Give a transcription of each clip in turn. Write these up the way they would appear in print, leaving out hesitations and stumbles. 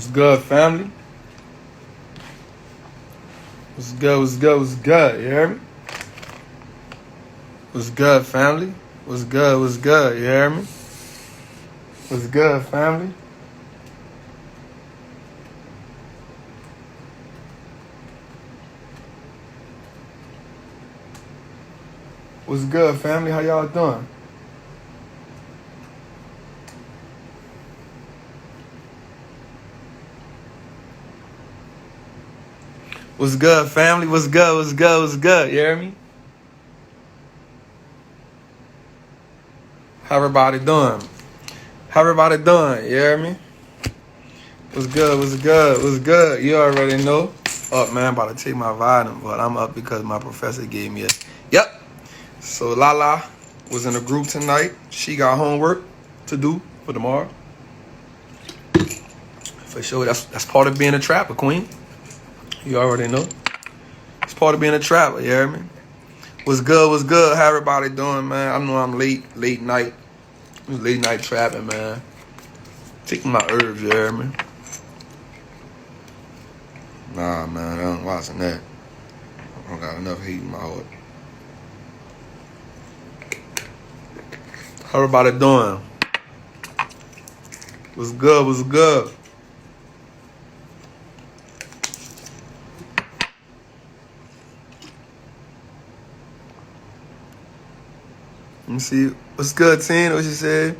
What's good, family? What's good, what's good, what's good, you hear me? What's good, family? What's good, you hear me? What's good, family? What's good, family? How y'all doing? What's good, family? What's good, you hear me? How everybody doing? You hear me? What's good? You already know. Up, man, about to take my vitamin, but I'm up because my professor gave me a... Yep. So Lala was in a group tonight. She got homework to do for tomorrow. For sure, that's part of being a trapper, queen. You already know. It's part of being a trapper, you hear me? What's good? How everybody doing, man? I know I'm late night trapping, man. Taking my herbs, you hear me? Nah, man, I ain't watching that. I don't got enough heat in my heart. How everybody doing? What's good? Let me see. What's good, Tina? What you said?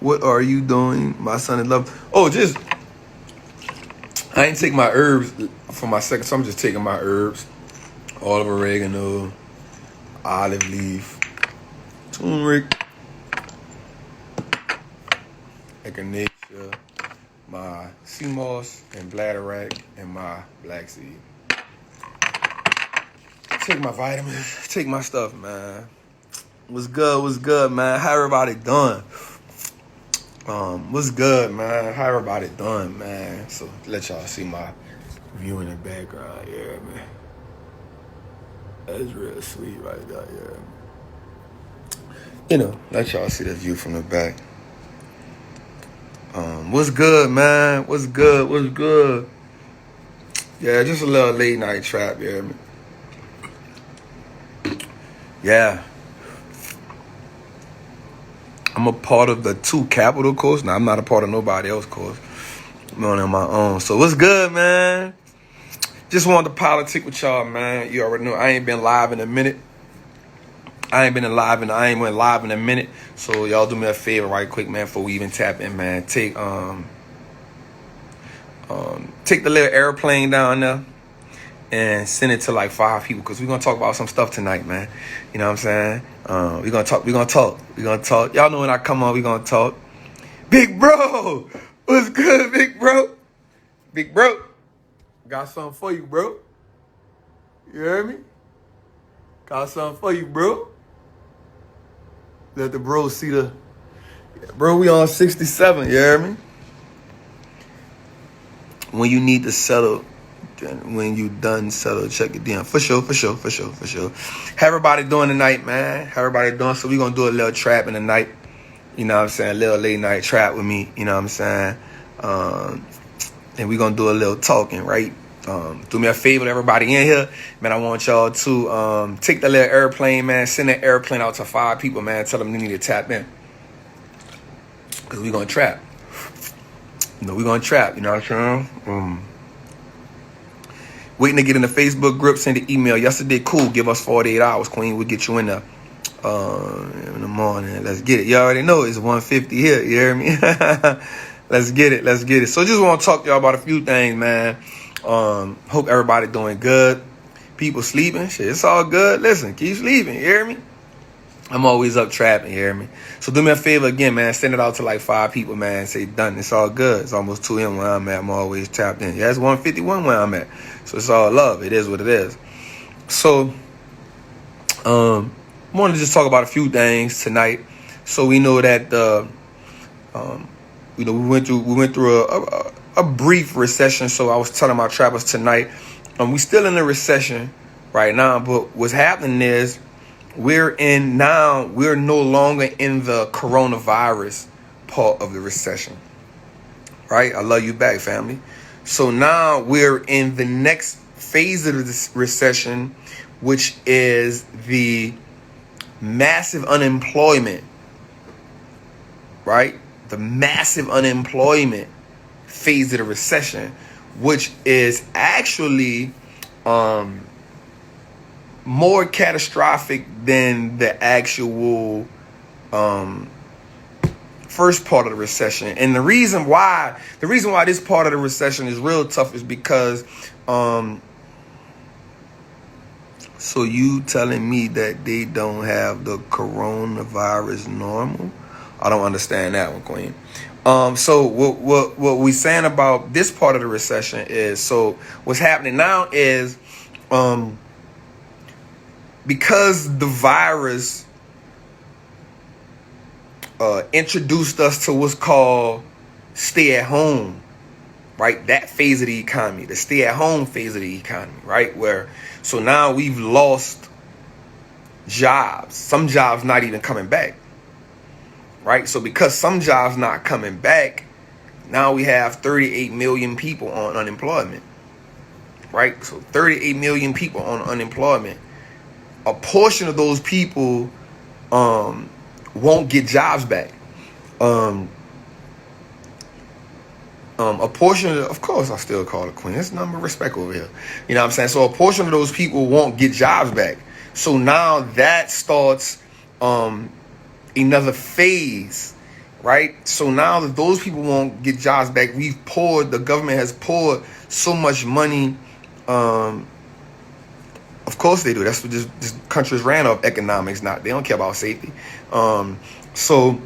What are you doing? My son in love. Oh, I ain't take my herbs for my second, so I'm just taking my herbs. Olive oregano, olive leaf, turmeric, echinacea, my sea moss and bladderwrack, and my black seed. Take my vitamins, take my stuff, man. What's good, man? How everybody doing? What's good, man? How everybody doing, man? So let y'all see my view in the background, yeah, man. That's real sweet right there, yeah. You know, let y'all see the view from the back. What's good, man? What's good? Yeah, just a little late night trap, yeah, man. Yeah. I'm a part of the 2 Capital course. Now, I'm not a part of nobody else's course. I'm on my own. So, what's good, man? Just wanted to politic with y'all, man. You already know I ain't been live in a minute. I ain't went live in a minute. So, y'all do me a favor right quick, man, before we even tap in, man. Take the little airplane down there and send it to like 5 people, because we're going to talk about some stuff tonight, man. You know what I'm saying? We're going to talk. Y'all know when I come on, we're going to talk. Big bro, what's good, big bro? Big bro, got something for you, bro. You hear me? Got something for you, bro. Let the bro see the... Bro, we on 67, you hear me? When you need to settle... When you done settle, check it down. For sure. How everybody doing tonight, man? How everybody doing? So we gonna do a little trap in the night. You know what I'm saying? A little late night trap with me. You know what I'm saying? And we gonna do a little talking, right? Do me a favor, everybody in here. Man, I want y'all to take the little airplane, man. Send that airplane out to 5 people, man. Tell them they need to tap in. Because we gonna trap. You know what I'm saying? Waiting to get in the Facebook group, send an email. Yesterday, cool. Give us 48 hours, Queen. We'll get you in there in the morning. Let's get it. You already know it's 1:50 here. You hear me? Let's get it. So just want to talk to y'all about a few things, man. Hope everybody doing good. People sleeping. Shit, it's all good. Listen, keep sleeping. You hear me? I'm always up trapping. You hear me? So do me a favor again, man. Send it out to like 5 people, man. Say done. It's all good. It's almost 2 a.m. where I'm at. I'm always tapped in. Yeah, it's 1:51 where I'm at. So it's all love. It is what it is. So, I want to just talk about a few things tonight. So we know that, we went through a brief recession. So I was telling my trappers tonight, we still in a recession right now. But what's happening is we're no longer in the coronavirus part of the recession. right? I love you back, family. So now we're in the next phase of this recession, which is the massive unemployment, right? The massive unemployment phase of the recession, which is actually more catastrophic than the actual first part of the recession. And the reason why this part of the recession is real tough is because so you telling me that they don't have the coronavirus normal? I don't understand that one, Queen. So what we saying about this part of the recession is, so what's happening now is because the virus introduced us to what's called stay at home, right? That phase of the economy, the stay at home phase of the economy, right? Where, so now we've lost jobs. Some jobs not even coming back, right? So because some jobs not coming back, now we have 38 million people on unemployment, right? So 38 million people on unemployment. A portion of those people won't get jobs back. A portion of course, I still call it Queen. There's a number of respect over here. You know what I'm saying? So a portion of those people won't get jobs back. So now that starts another phase, right? So now that those people won't get jobs back, the government has poured so much money. Of course they do. That's what this country's ran off economics. They don't care about safety. So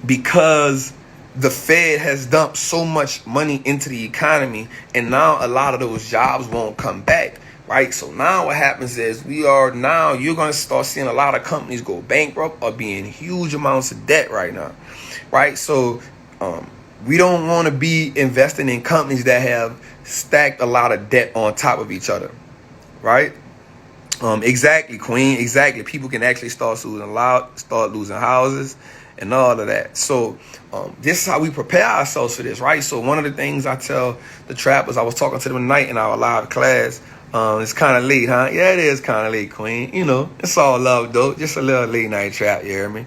because the Fed has dumped so much money into the economy, and now a lot of those jobs won't come back, right? So now what happens is you're going to start seeing a lot of companies go bankrupt or be in huge amounts of debt right now, right? So we don't want to be investing in companies that have stacked a lot of debt on top of each other, right? Exactly, Queen. Exactly. People can actually start losing houses and all of that. So this is how we prepare ourselves for this, right? So one of the things I tell the trappers, I was talking to them tonight in our live class. It's kind of late, huh? Yeah, it is kind of late, Queen. You know, it's all love, though. Just a little late night trap, you hear me?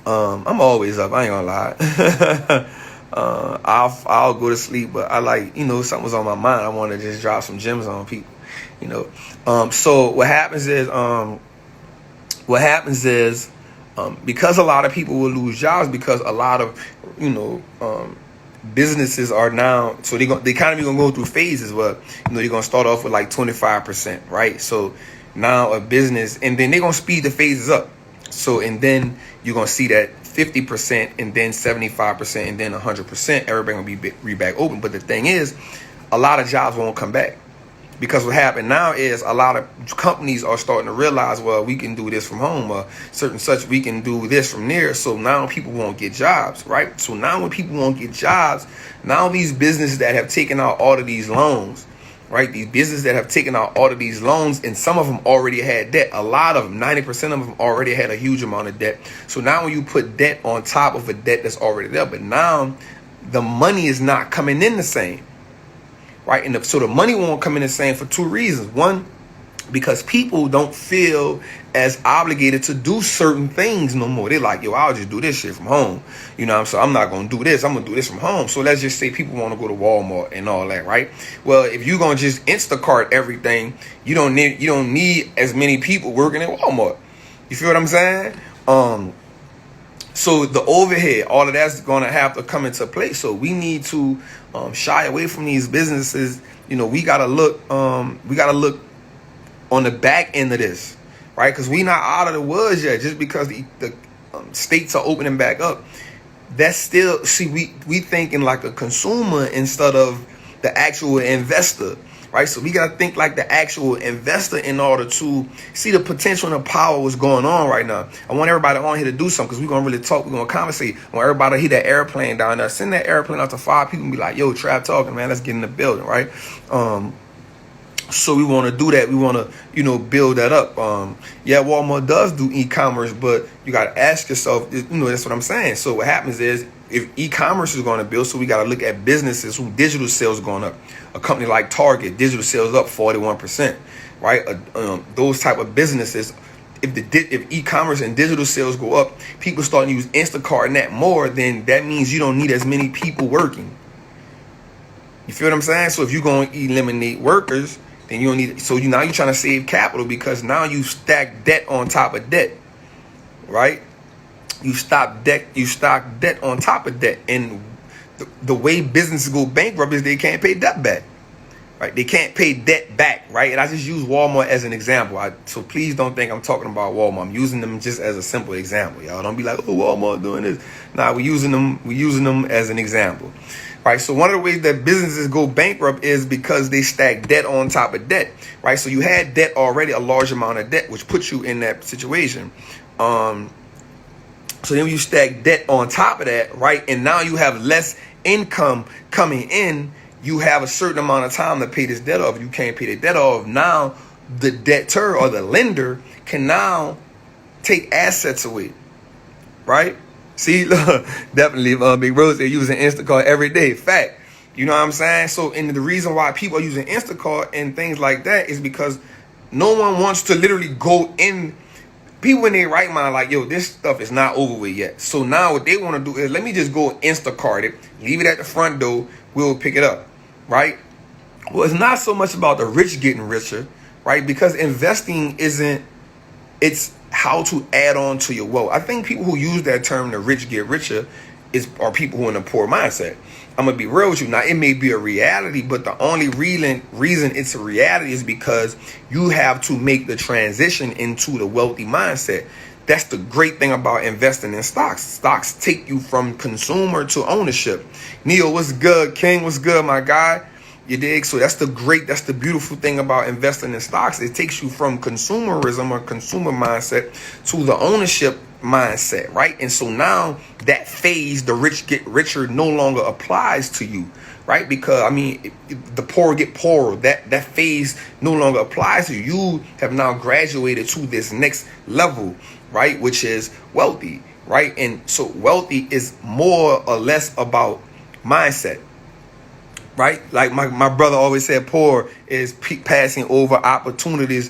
I'm always up. I ain't gonna lie. I'll go to sleep, but I like, something was on my mind. I want to just drop some gems on people. So what happens is because a lot of people will lose jobs because a lot of businesses are now, so the economy gonna go through phases where you're gonna start off with like 25%, right? So now a business, and then they're gonna speed the phases up. So and then you're gonna see that 50% and then 75% and then 100%. Everybody gonna be back open. But the thing is, a lot of jobs won't come back. Because what happened now is a lot of companies are starting to realize, well, we can do this from home, or we can do this from there. So now people won't get jobs, right? So now when people won't get jobs, now these businesses that have taken out all of these loans, right? These businesses that have taken out all of these loans, and some of them already had debt. A lot of them, 90% of them already had a huge amount of debt. So now when you put debt on top of a debt that's already there, but now the money is not coming in the same. Right, and so the money won't come in the same for two reasons. One, because people don't feel as obligated to do certain things no more. They're like, yo, I'll just do this shit from home. So I'm not going to do this. I'm going to do this from home. So let's just say people want to go to Walmart and all that, right? Well, if you're going to just Instacart everything, you don't need as many people working at Walmart. You feel what I'm saying? So the overhead, all of that's going to have to come into play. So we need to shy away from these businesses. We got to look on the back end of this, right? Because we not out of the woods yet. Just because the states are opening back up, that's still, we thinking like a consumer instead of the actual investor. Right, so we got to think like the actual investor in order to see the potential and the power what's going on right now. I want everybody on here to do something because we're going to really talk. We're going to conversate. I want everybody to hit that airplane down there. Send that airplane out to 5 people and be like, yo, Trap talking, man. Let's get in the building, right? So we want to do that. We want to, build that up. Walmart does do e-commerce, but you got to ask yourself, that's what I'm saying. So what happens is if e-commerce is going to build, so we got to look at businesses who digital sales going up. A company like Target, digital sales up 41%, right? Those type of businesses, if e-commerce and digital sales go up, people start to use Instacart and that more, then that means you don't need as many people working. You feel what I'm saying? So if you're going to eliminate workers, then you don't need. So now you're trying to save capital, because now you stack debt on top of debt, right? You stock debt on top of debt, and the way businesses go bankrupt is they can't pay debt back, right? They can't pay debt back, right? And I just use Walmart as an example. So please don't think I'm talking about Walmart. I'm using them just as a simple example, y'all. Don't be like, oh, Walmart doing this. Nah, we're using them as an example. Right, so one of the ways that businesses go bankrupt is because they stack debt on top of debt, right? So you had debt already, a large amount of debt, which puts you in that situation. So then you stack debt on top of that, right? And now you have less income coming in. You have a certain amount of time to pay this debt off. You can't pay the debt off. Now the debtor or the lender can now take assets away, right? See, look, definitely Big Rose, they're using Instacart every day. Fact. You know what I'm saying? So, and the reason why people are using Instacart and things like that is because no one wants to literally go in. People in their right mind like, yo, this stuff is not over with yet. So now what they want to do is, let me just go Instacart it, leave it at the front door, we'll pick it up, right? Well, it's not so much about the rich getting richer, right? Because investing it's how to add on to your wealth. I think people who use that term, the rich get richer, are people who are in a poor mindset. I'm going to be real with you. Now, it may be a reality, but the only reason it's a reality is because you have to make the transition into the wealthy mindset. That's the great thing about investing in stocks. Stocks take you from consumer to ownership. Neo, what's good? King, what's good, my guy? You dig? So that's the beautiful thing about investing in stocks. It takes you from consumerism or consumer mindset to the ownership mindset, right? And so now that phase, the rich get richer, no longer applies to you, right? Because the poor get poorer. That phase no longer applies to you. You have now graduated to this next level, right? Which is wealthy, right? And so wealthy is more or less about mindset. Right? Like my brother always said, poor is passing over opportunities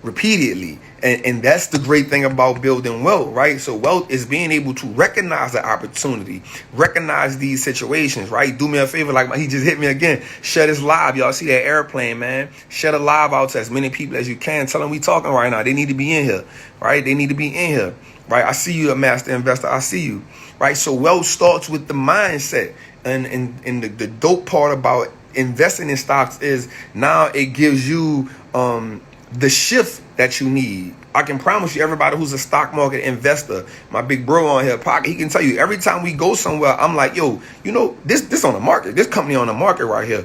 repeatedly. And that's the great thing about building wealth, right? So wealth is being able to recognize the opportunity, recognize these situations, right? Do me a favor, like he just hit me again. Share this live. Y'all see that airplane, man? Share the live out to as many people as you can. Tell them we talking right now. They need to be in here, right? They need to be in here, right? I see you, a master investor. I see you, right? So wealth starts with the mindset. And the dope part about investing in stocks is now it gives you the shift that you need. I can promise you, everybody who's a stock market investor, my big bro on here, Pocket, he can tell you every time we go somewhere, I'm like, yo, you know, this on the market, this company on the market right here.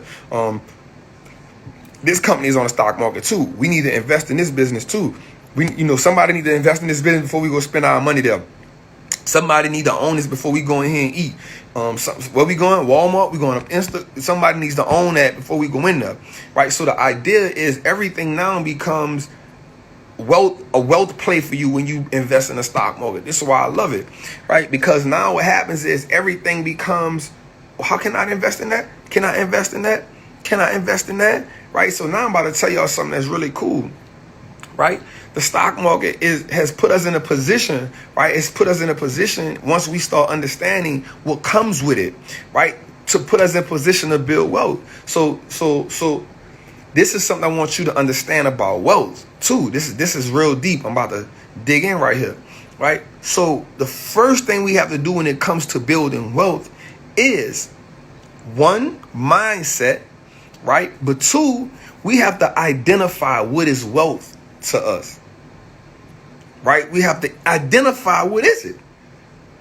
This company is on the stock market too. We need to invest in this business too. Somebody need to invest in this business before we go spend our money there. Somebody need to own this before we go in here and eat. Where we going? Walmart? We going up Insta? Somebody needs to own that before we go in there, right? So the idea is everything now becomes a wealth play for you when you invest in the stock market. This is why I love it, right? Because now what happens is everything becomes, well, how can I invest in that? Can I invest in that? Can I invest in that? Right? So now I'm about to tell y'all something that's really cool, right? The stock market has put us in a position, right? It's put us in a position once we start understanding what comes with it, right? To put us in position to build wealth. So this is something I want you to understand about wealth too. This is real deep. I'm about to dig in right here, right? So the first thing we have to do when it comes to building wealth is, one, mindset, right? But two, we have to identify what is wealth to us. Right? We have to identify what is it.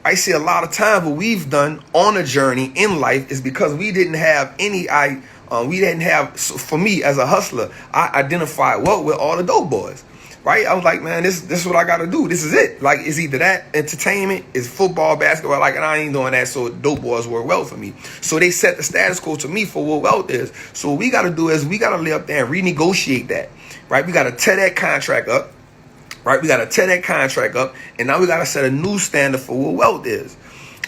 I see a lot of times what we've done on a journey in life is because we didn't have for me as a hustler, I identified wealth with all the dope boys. Right? I was like, man, this is what I got to do. This is it. Like, it's either that entertainment, it's football, basketball. Like, and I ain't doing that. So dope boys were wealth for me. So they set the status quo to me for what wealth is. So what we got to do is we got to lay up there and renegotiate that. Right? We got to tear that contract up. Right? We got to tear that contract up. And now we got to set a new standard for what wealth is.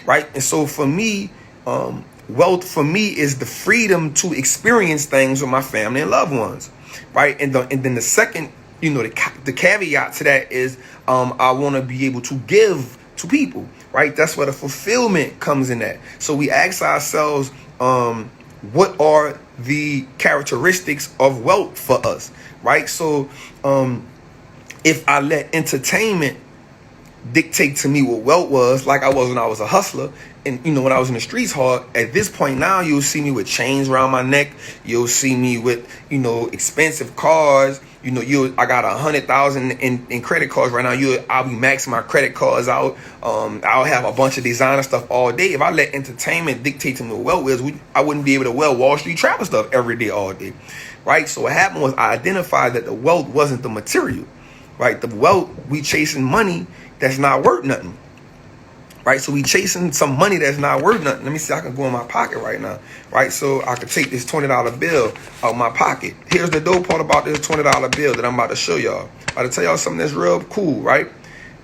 right? And so for me, wealth for me is the freedom to experience things with my family and loved ones, right? And then the second, the caveat to that is I want to be able to give to people, right? That's where the fulfillment comes in at. So we ask ourselves, what are the characteristics of wealth for us, right? So if I let entertainment dictate to me what wealth was, like I was when I was a hustler, and when I was in the streets hard, at this point now you'll see me with chains around my neck, you'll see me with expensive cars, I got 100,000 in credit cards right now. I'll be maxing my credit cards out. I'll have a bunch of designer stuff all day. If I let entertainment dictate to me what wealth is, I wouldn't be able to wear Wallstreet Trappin stuff every day all day, right? So what happened was I identified that the wealth wasn't the material, right? The wealth, we chasing money that's not worth nothing, right? So we chasing some money that's not worth nothing. Let me see, I can go in my pocket right now, right? So I could take this $20 bill out my pocket. Here's the dope part about this $20 bill that I'm about to show y'all. I'm about to tell y'all something that's real cool, right?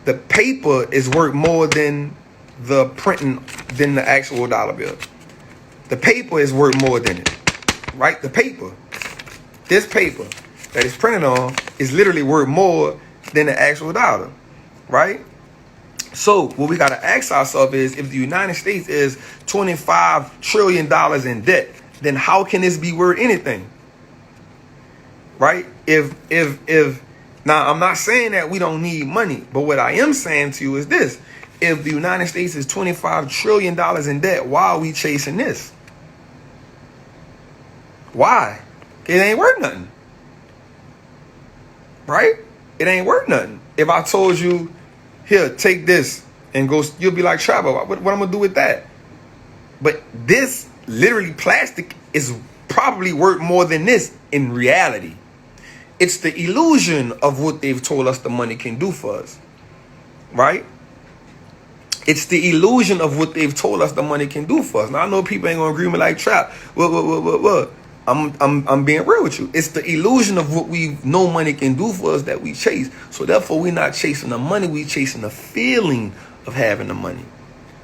The paper is worth more than the printing, than the actual dollar bill. The paper is worth more than it, right? The paper, this paper that is printed on is literally worth more than the actual dollar, right? So what we got to ask ourselves is, if the United States is $25 trillion in debt, then how can this be worth anything? Right? If now, I'm not saying that we don't need money, but what I am saying to you is this: if the United States is $25 trillion in debt, why are we chasing this? Why? It ain't worth nothing. Right? It ain't worth nothing. If I told you, here, take this and go, you'll be like, Trapper, what I'm going to do with that? But this, literally plastic, is probably worth more than this in reality. It's the illusion of what they've told us the money can do for us, right? It's the illusion of what they've told us the money can do for us. Now, I know people ain't going to agree with me like, Trap, what? I'm being real with you. It's the illusion of what we know money can do for us that we chase. So therefore, we're not chasing the money. We're chasing the feeling of having the money.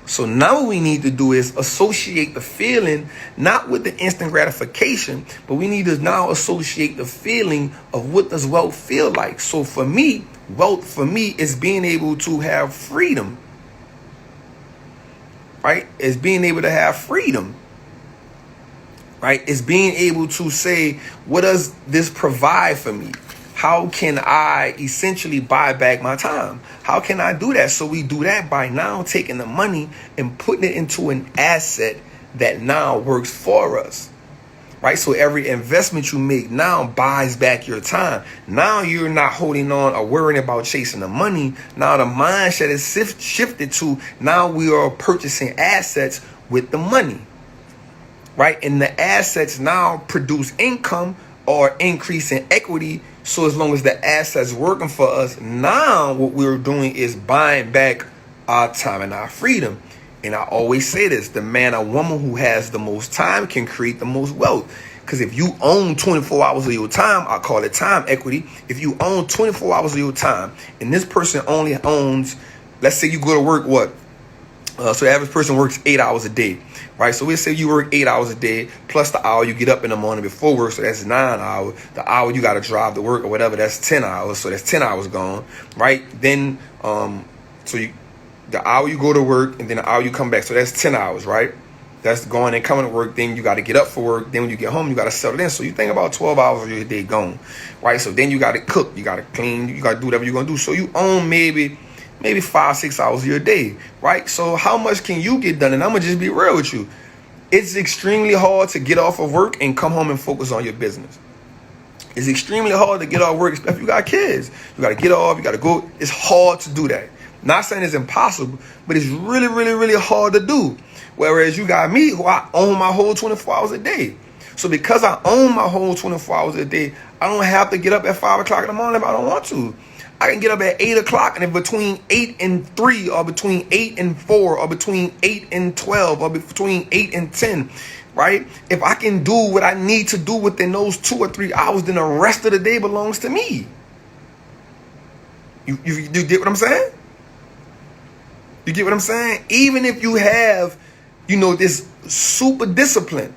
So now what we need to do is associate the feeling, not with the instant gratification, but we need to now associate the feeling of what does wealth feel like. So for me, wealth for me is being able to have freedom, right? It's being able to have freedom. Right? It's being able to say, what does this provide for me? How can I essentially buy back my time? How can I do that? So we do that by now taking the money and putting it into an asset that now works for us. Right? So every investment you make now buys back your time. Now you're not holding on or worrying about chasing the money. Now the mindset is shifted to, now we are purchasing assets with the money. Right? And the assets now produce income or increase in equity. So as long as the assets working for us, now what we're doing is buying back our time and our freedom. And I always say this: the man or woman who has the most time can create the most wealth. Because if you own 24 hours of your time, I call it time equity. If you own 24 hours of your time, and this person only owns, let's say you go to work, so the average person works 8 hours a day, right? So we say you work 8 hours a day plus the hour you get up in the morning before work, so that's 9 hours. The hour you got to drive to work or whatever, that's 10 hours. So that's 10 hours gone, right? Then, the hour you go to work and then the hour you come back, so that's 10 hours, right? That's going and coming to work. Then you got to get up for work. Then when you get home, you got to settle in. So you think about 12 hours of your day gone, right? So then you got to cook, you got to clean, you got to do whatever you're going to do. So you own maybe 5-6 hours of your day, right? So how much can you get done? And I'm going to just be real with you. It's extremely hard to get off of work and come home and focus on your business. It's extremely hard to get off work, especially if you got kids. You got to get off, you got to go. It's hard to do that. Not saying it's impossible, but it's really, really, really hard to do. Whereas you got me, who I own my whole 24 hours a day. So because I own my whole 24 hours a day, I don't have to get up at 5 o'clock in the morning if I don't want to. I can get up at 8 o'clock, and if between 8 and 3 or between 8 and 4 or between 8 and 12 or between 8 and 10, right? If I can do what I need to do within those 2 or 3 hours, then the rest of the day belongs to me. You get what I'm saying? You get what I'm saying? Even if you have, this super discipline,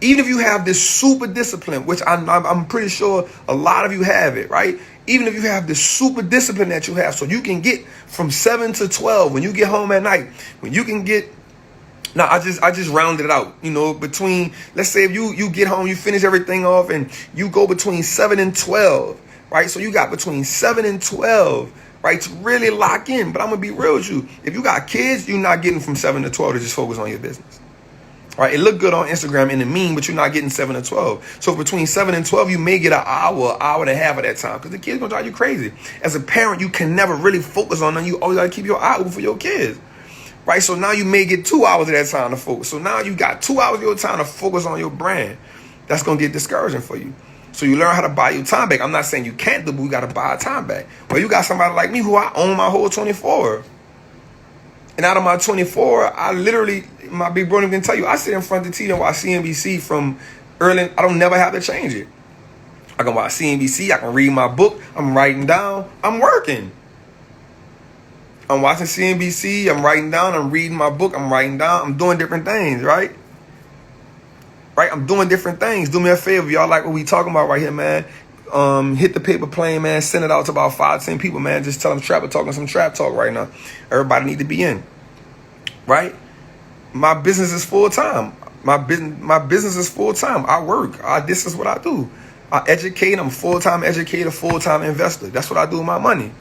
even if you have this super discipline, which I'm pretty sure a lot of you have it, right? Even if you have this super discipline that you have, so you can get from 7 to 12 when you get home at night, when you can get, now I just rounded it out, between, let's say if you get home, you finish everything off and you go between 7 and 12, right? So you got between 7 and 12, right, to really lock in. But I'm going to be real with you. If you got kids, you're not getting from 7 to 12 to just focus on your business. Right? It looked good on Instagram in the meme, but you're not getting 7 to 12. So between 7 and 12, you may get an hour and a half of that time because the kids going to drive you crazy. As a parent, you can never really focus on them. You always got to keep your eye open for your kids. Right? So now you may get 2 hours of that time to focus. So now you got 2 hours of your time to focus on your brand. That's going to get discouraging for you. So you learn how to buy your time back. I'm not saying you can't do, but we got to buy our time back. Well, you got somebody like me who I own my whole 24. And out of my 24, I literally, my big brother can tell you, I sit in front of the TV and watch CNBC from early. I don't never have to change it. I can watch CNBC. I can read my book. I'm writing down. I'm working. I'm watching CNBC. I'm writing down. I'm reading my book. I'm writing down. I'm doing different things, right? Right? I'm doing different things. Do me a favor. Y'all like what we talking about right here, man. Hit the paper plane, man. Send it out to about 5, 10 people, man. Just tell them Trapper talking some trap talk right now. Everybody need to be in. Right? My business is full time. My business is full time. I work. This is what I do. I educate. I'm a full-time educator, full-time investor. That's what I do with my money.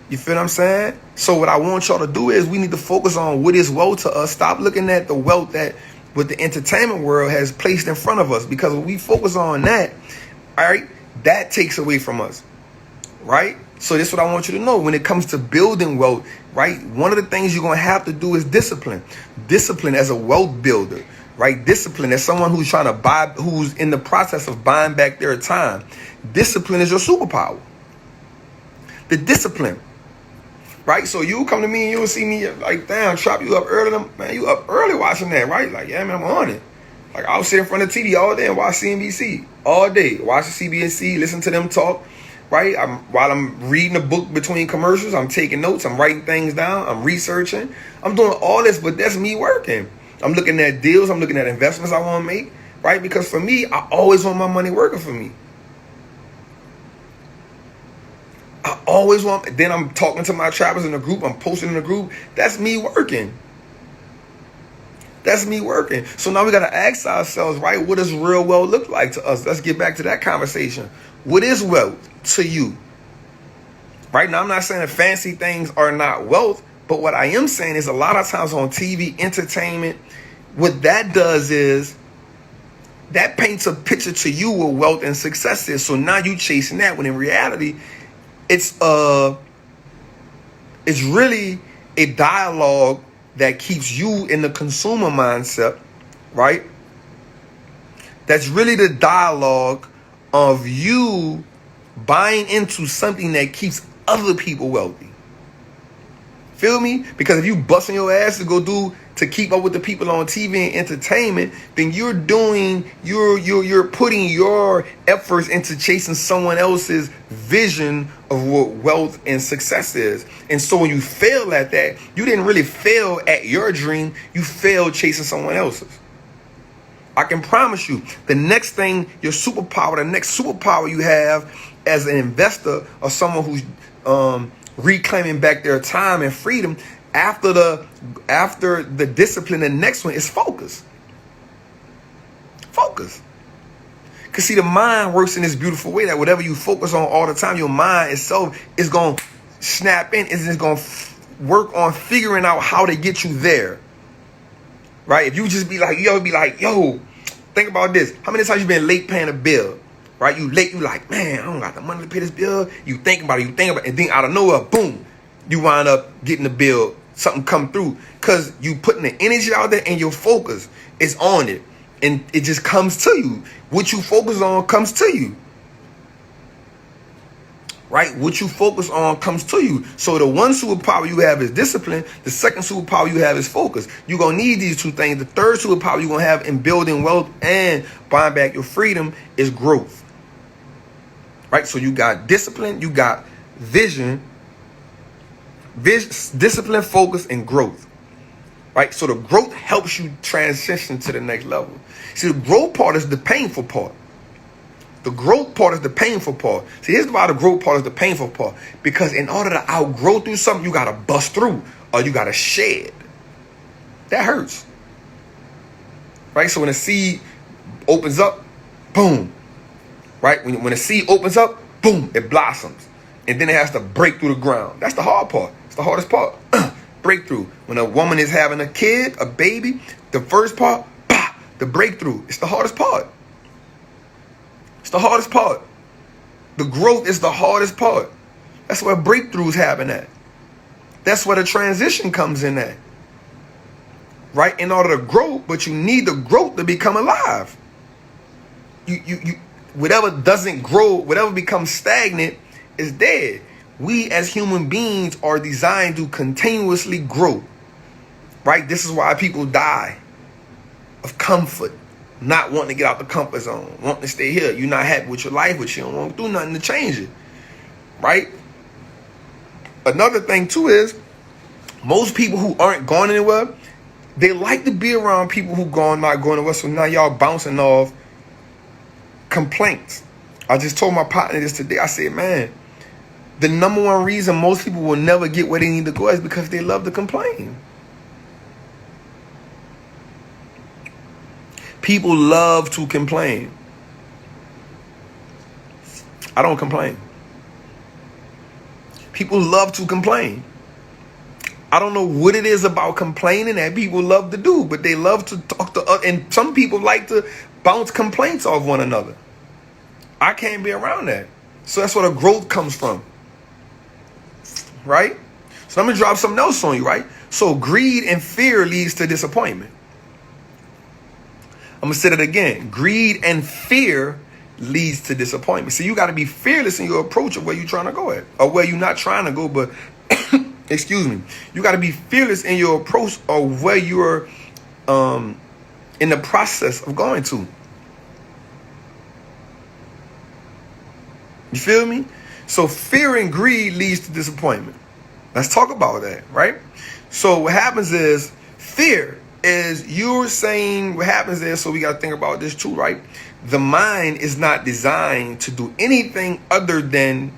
You feel what I'm saying? So what I want y'all to do is we need to focus on what is wealth to us. Stop looking at the wealth that what the entertainment world has placed in front of us, because when we focus on that, all right, that takes away from us, right? So this is what I want you to know. When it comes to building wealth, right, one of the things you're going to have to do is discipline. Discipline as a wealth builder, right? Discipline as someone who's trying to buy, who's in the process of buying back their time. Discipline is your superpower. The discipline. Right, so you come to me and you'll see me like, damn, Trap, you up early, man. You up early watching that, right? Like, yeah, man, I'm on it. Like, I'll sit in front of the TV all day and watch CNBC all day, watch the CBNC, listen to them talk. Right, while I'm reading a book between commercials, I'm taking notes, I'm writing things down, I'm researching, I'm doing all this, but that's me working. I'm looking at deals, I'm looking at investments I want to make, right? Because for me, I always want my money working for me. I always want, then I'm talking to my trappers in the group, I'm posting in the group. That's me working. That's me working. So now we got to ask ourselves, right, what does real wealth look like to us? Let's get back to that conversation. What is wealth to you? Right now, I'm not saying that fancy things are not wealth, but what I am saying is a lot of times on TV, entertainment, what that does is that paints a picture to you what wealth and success is. So now you chasing that, when in reality, it's really a dialogue that keeps you in the consumer mindset, right? That's really the dialogue of you buying into something that keeps other people wealthy. Feel me? Because if you busting your ass to keep up with the people on TV and entertainment, then you're putting your efforts into chasing someone else's vision of what wealth and success is. And so when you fail at that, you didn't really fail at your dream, you failed chasing someone else's. I can promise you, the next thing, your superpower, the next superpower you have as an investor or someone who's reclaiming back their time and freedom, after the discipline, the next one is focus. Focus. Because see, the mind works in this beautiful way that whatever you focus on all the time, your mind itself is going to snap in, is going to work on figuring out how to get you there. Right? If you just be like, yo, think about this. How many times you been late paying a bill? Right? You late, you like, man, I don't got the money to pay this bill. You think about it, and then out of nowhere, boom, you wind up getting the bill. Something come through because you putting the energy out there and your focus is on it. And it just comes to you. What you focus on comes to you. Right? What you focus on comes to you. So the one superpower you have is discipline. The second superpower you have is focus. You're going to need these two things. The third superpower you're going to have in building wealth and buying back your freedom is growth. Right? So you got discipline, you got vision, Discipline, focus, and growth. Right? So the growth helps you transition to the next level. See, the growth part is the painful part. The growth part is the painful part. See, here's why the growth part is the painful part. Because in order to outgrow through something, you got to bust through or you got to shed. That hurts. Right? So when a seed opens up, boom. Right? When a seed opens up, boom, it blossoms. And then it has to break through the ground. That's the hard part. It's the hardest part. Breakthrough. When a woman is having a kid, a baby, the first part, the breakthrough. It's the hardest part. It's the hardest part. The growth is the hardest part. That's where breakthroughs happen at. That's where the transition comes in at. Right? In order to grow, but you need the growth to become alive. You whatever doesn't grow, whatever becomes stagnant is dead. We as human beings are designed to continuously grow. Right? This is why people die of comfort. Not wanting to get out the comfort zone. Wanting to stay here. You're not happy with your life, but you don't want to do nothing to change it. Right? Another thing too is, most people who aren't going anywhere, they like to be around people who not going anywhere. So now y'all bouncing off complaints. I just told my partner this today. I said, man, the number one reason most people will never get where they need to go is because they love to complain. People love to complain. I don't complain. People love to complain. I don't know what it is about complaining that people love to do, but they love to talk to others. And some people like to bounce complaints off one another. I can't be around that. So that's where the growth comes from. Right? So let me drop something else on you, right? So greed and fear leads to disappointment. I'm going to say it again. Greed and fear leads to disappointment. So you got to be fearless in your approach of where you're trying to go at. Or where you're not trying to go, but, excuse me. You got to be fearless in your approach of where you're in the process of going to. You feel me? So fear and greed leads to disappointment. Let's talk about that, right? So what happens is fear is you're saying what happens is, so we got to think about this too, right? The mind is not designed to do anything other than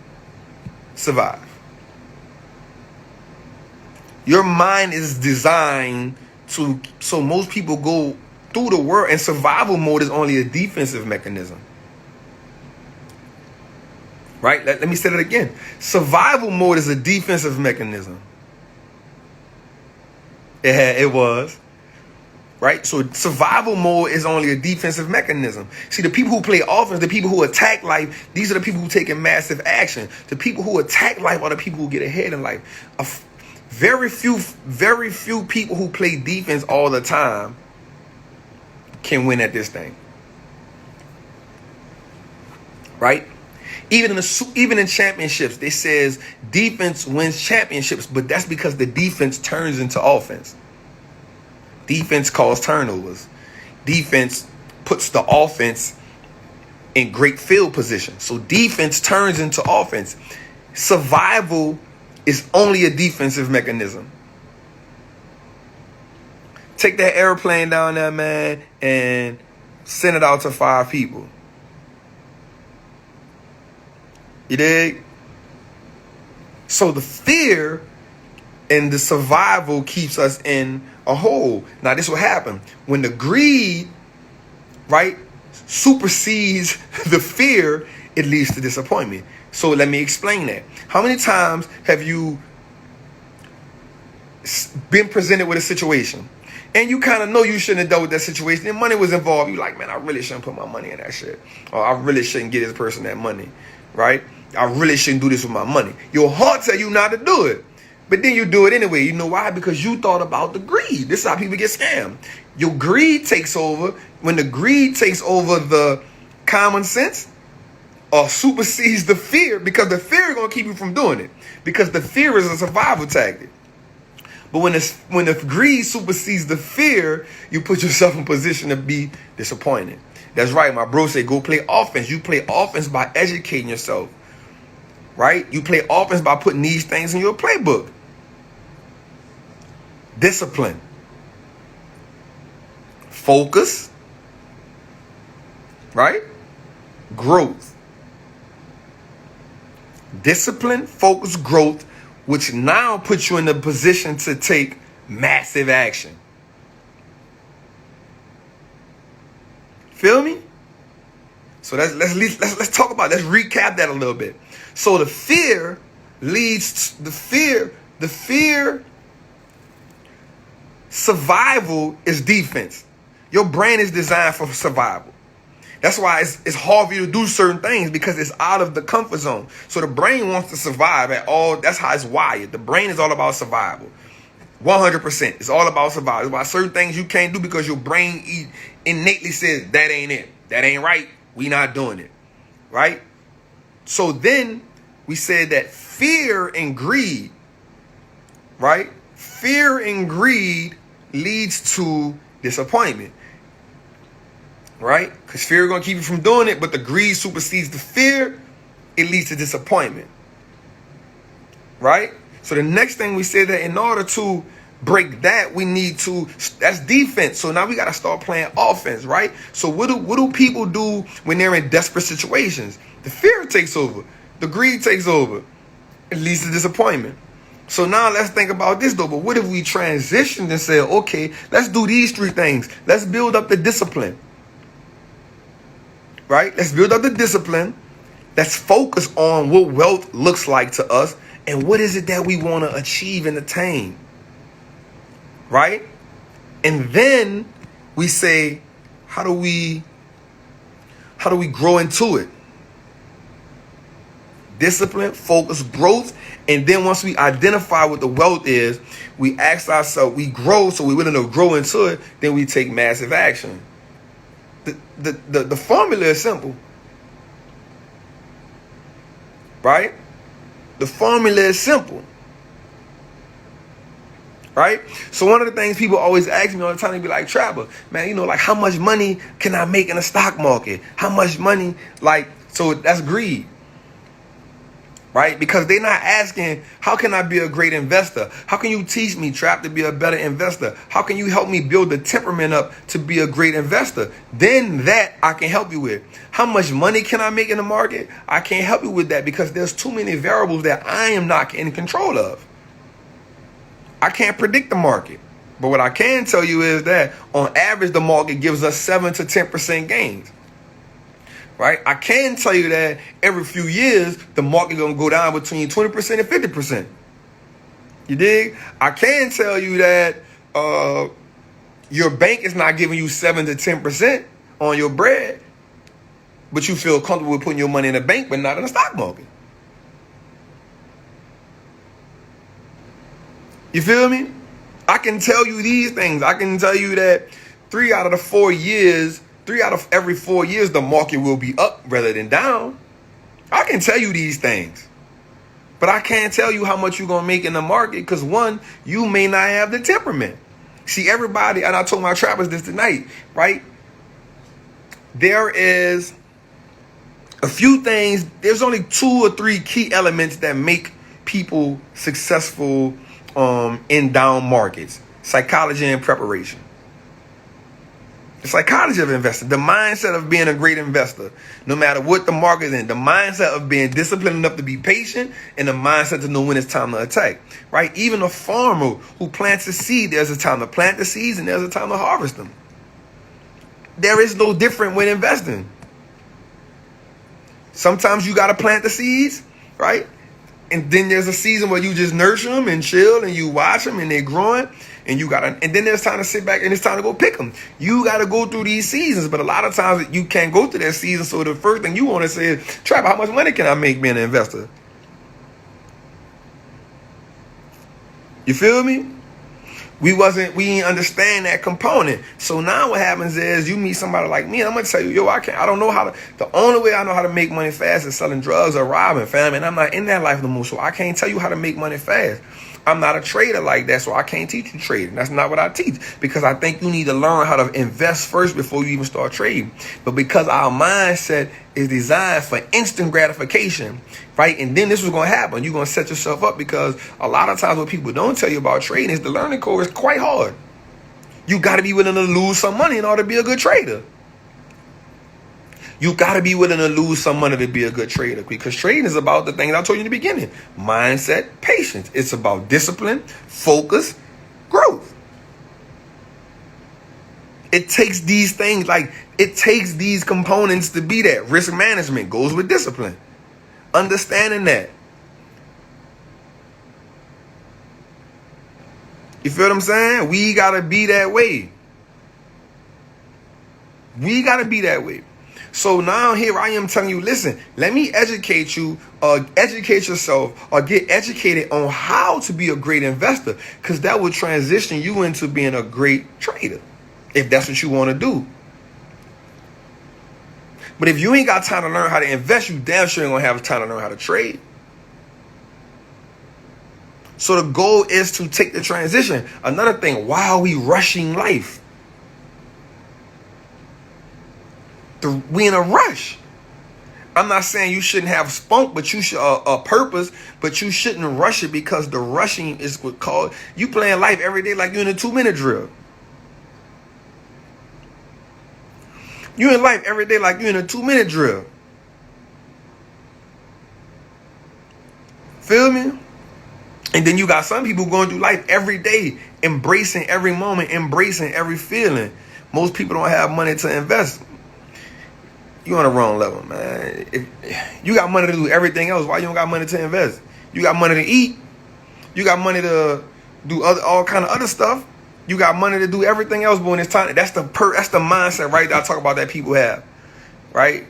survive. Your mind is designed to, so most people go through the world, and survival mode is only a defensive mechanism. Right? Let me say that again. Survival mode is a defensive mechanism. It was. Right? So survival mode is only a defensive mechanism. See, the people who play offense, the people who attack life, these are the people who take massive action. The people who attack life are the people who get ahead in life. Very few people who play defense all the time can win at this thing. Right? Even in championships, they says defense wins championships, but that's because the defense turns into offense. Defense calls turnovers. Defense puts the offense in great field position. So defense turns into offense. Survival is only a defensive mechanism. Take that airplane down there, man, and send it out to 5 people. You dig? So the fear and the survival keeps us in a hole. Now, this will happen when the greed, right, supersedes the fear. It leads to disappointment. So let me explain that. How many times have you been presented with a situation and you kind of know you shouldn't have dealt with that situation and money was involved? You're like, man, I really shouldn't put my money in that shit. Or I really shouldn't give this person that money, right? I really shouldn't do this with my money. Your heart tells you not to do it. But then you do it anyway. You know why? Because you thought about the greed. This is how people get scammed. Your greed takes over. When the greed takes over the common sense or supersedes the fear, because the fear is going to keep you from doing it. Because the fear is a survival tactic. But when the greed supersedes the fear, you put yourself in position to be disappointed. That's right. My bro said, go play offense. You play offense by educating yourself. Right? You play offense by putting these things in your playbook. discipline, focus, right? Growth. Discipline, focus, growth, which now puts you in the position to take massive action. Feel me? So let's talk about, let's recap that a little bit. So the fear leads to the fear survival is defense. Your brain is designed for survival. That's why it's hard for you to do certain things, because it's out of the comfort zone. So the brain wants to survive at all. That's how it's wired. The brain is all about survival. 100%. It's all about survival. It's about certain things you can't do because your brain innately says that ain't it. That ain't right. We not doing it. Right? So then we said that fear and greed, right? Fear and greed leads to disappointment. Right? Because fear is going to keep you from doing it, but the greed supersedes the fear. It leads to disappointment. Right? So the next thing we said that in order to break that, we need to, that's defense. So now we got to start playing offense, right? So what do people do when they're in desperate situations? The fear takes over. The greed takes over. It leads to disappointment. So now let's think about this though. But what if we transitioned and said, okay, let's do these three things. Let's build up the discipline. Right? Let's build up the discipline. Let's focus on what wealth looks like to us. And what is it that we want to achieve and attain? Right? And then we say, how do we grow into it? Discipline, focus, growth. And then once we identify what the wealth is, we ask ourselves, we grow, so we're willing to grow into it, then we take massive action. The formula is simple. Right? The formula is simple. Right? So one of the things people always ask me all the time, they be like, Trapper, man, like how much money can I make in the stock market? How much money? So that's greed. Right? Because they're not asking, how can I be a great investor? How can you teach me, Trap, to be a better investor? How can you help me build the temperament up to be a great investor? Then that I can help you with. How much money can I make in the market? I can't help you with that because there's too many variables that I am not in control of. I can't predict the market. But what I can tell you is that on average, the market gives us 7 to 10% gains. Right? I can tell you that every few years, the market going to go down between 20% and 50%. You dig? I can tell you that your bank is not giving you 7 to 10% on your bread, but you feel comfortable with putting your money in the bank, but not in the stock market. You feel me? I can tell you these things. I can tell you that 3 out of every 4 years, the market will be up rather than down. I can tell you these things. But I can't tell you how much you're going to make in the market because, one, you may not have the temperament. See, everybody, and I told my trappers this tonight, right? There is a few things. There's only 2 or 3 key elements that make people successful in down markets. Psychology and preparation. The psychology of investing, the mindset of being a great investor, no matter what the market is in, the mindset of being disciplined enough to be patient, and the mindset to know when it's time to attack, right? Even a farmer who plants a seed, there's a time to plant the seeds and there's a time to harvest them. There is no different when investing. Sometimes you got to plant the seeds, right? And then there's a season where you just nurture them and chill and you watch them and they're growing. And then there's time to sit back and it's time to go pick them. You got to go through these seasons, but a lot of times you can't go through that season. So the first thing you want to say is, Trapper, how much money can I make being an investor? You feel me? We didn't understand that component. So now what happens is you meet somebody like me, and I'm gonna tell you, I don't know how to. The only way I know how to make money fast is selling drugs or robbing, fam. And I'm not in that life no more, so I can't tell you how to make money fast. I'm not a trader like that, so I can't teach you trading. That's not what I teach, because I think you need to learn how to invest first before you even start trading. But because our mindset is designed for instant gratification, right? And then this was going to happen. You're going to set yourself up, because a lot of times what people don't tell you about trading is the learning curve is quite hard. You got to be willing to lose some money in order to be a good trader. You got to be willing to lose some money to be a good trader, because trading is about the things I told you in the beginning. Mindset, patience. It's about discipline, focus, growth. It takes these things, it takes these components to be that. Risk management goes with discipline. Understanding that. You feel what I'm saying? We got to be that way. We got to be that way. So now here I am telling you, listen, let me educate you, educate yourself, or get educated on how to be a great investor, because that will transition you into being a great trader, if that's what you want to do. But if you ain't got time to learn how to invest, you damn sure ain't going to have time to learn how to trade. So the goal is to take the transition. Another thing, why are we rushing life? We in a rush. I'm not saying you shouldn't have spunk, but you should a purpose, but you shouldn't rush it, because the rushing is what called you playing life every day like you're in a 2-minute drill. You in life every day like you're in a 2-minute drill. Feel me? And then you got some people going through life every day, embracing every moment, embracing every feeling. Most people don't have money to invest. You on the wrong level, man. If you got money to do everything else, why you don't got money to invest? You got money to eat. You got money to do all kind of other stuff. You got money to do everything else, but when it's time, that's the mindset, right? I talk about that people have, right?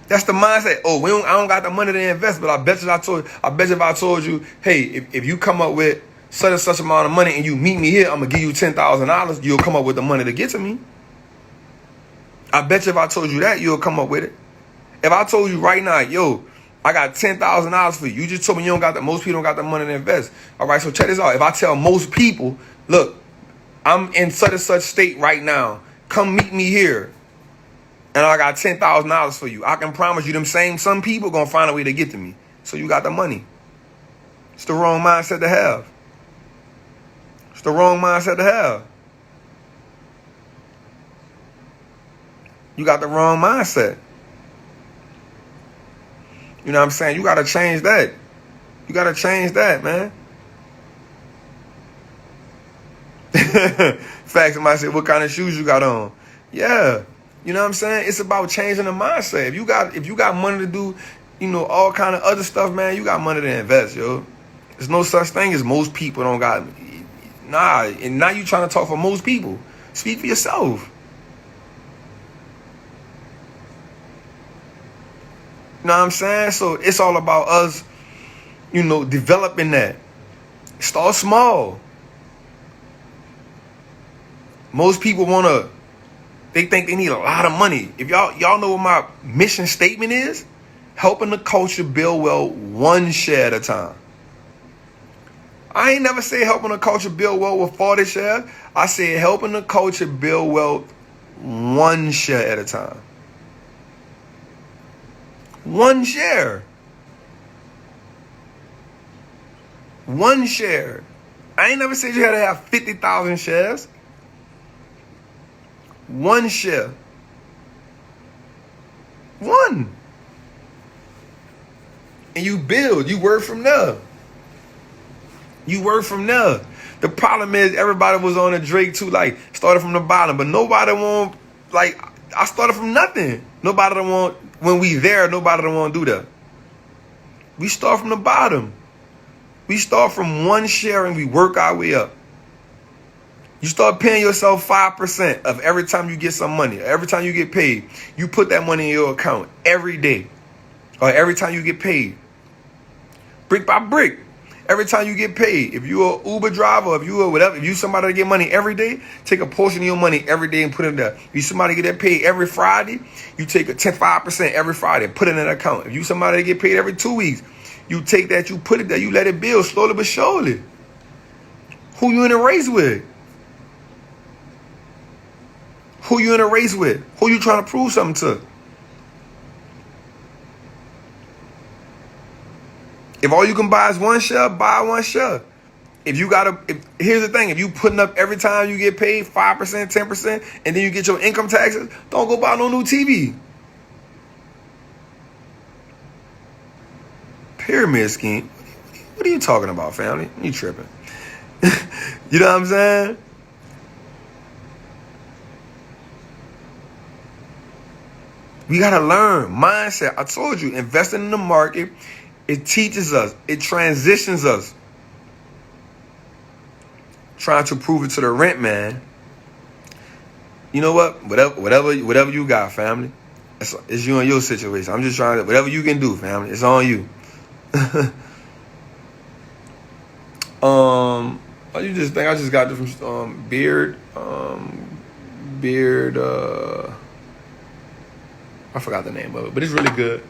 That's the mindset. Oh, I don't got the money to invest, but I bet you if I told you, hey, if you come up with such and such amount of money and you meet me here, I'm gonna give you $10,000. You'll come up with the money to get to me. I bet you if I told you that, you'll come up with it. If I told you right now, yo, I got $10,000 for you. You just told me most people don't got the money to invest. All right, so check this out. If I tell most people, look, I'm in such and such state right now. Come meet me here. And I got $10,000 for you. I can promise you some people going to find a way to get to me. So you got the money. It's the wrong mindset to have. It's the wrong mindset to have. You got the wrong mindset. You know what I'm saying? You got to change that. You got to change that, man. Facts. Somebody said, what kind of shoes you got on? Yeah. You know what I'm saying? It's about changing the mindset. If you got money to do, all kind of other stuff, man, you got money to invest, yo. There's no such thing as most people don't got. Nah, and now you trying to talk for most people. Speak for yourself. You know what I'm saying? So it's all about us, developing that. Start small. Most people they think they need a lot of money. If y'all know what my mission statement is, helping the culture build wealth one share at a time. I ain't never say helping the culture build wealth with 40 shares. I said helping the culture build wealth one share at a time. One share. One share. I ain't never said you had to have 50,000 shares. One share. One. And you build. You work from there. You work from there. The problem is everybody was on a Drake too, started from the bottom. But nobody want, I started from nothing. Nobody don't want, when we there, nobody don't want to do that. We start from the bottom. We start from one share and we work our way up. You start paying yourself 5% of every time you get some money. Every time you get paid, you put that money in your account every day. Or every time you get paid. Brick by brick. Every time you get paid. If you're an Uber driver, if you're whatever, if you somebody to get money every day, take a portion of your money every day and put it there. If you somebody get that paid every Friday, you take 5% every Friday and put it in an account. If you somebody to get paid every 2 weeks, you take that, you put it there, you let it build slowly but surely. Who you in a race with? Who you in a race with? Who you trying to prove something to? If all you can buy is one share, buy one share. If you here's the thing, if you putting up every time you get paid 5%, 10%, and then you get your income taxes, don't go buy no new TV. Pyramid scheme. What are you talking about, family? You tripping. You know what I'm saying? We got to learn mindset. I told you, investing in the market, it teaches us. It transitions us. Trying to prove it to the rent man. You know what? Whatever you got, family. It's you and your situation. I'm just trying to, whatever you can do, family. It's on you. You just think I just got this from Beard. I forgot the name of it, but it's really good.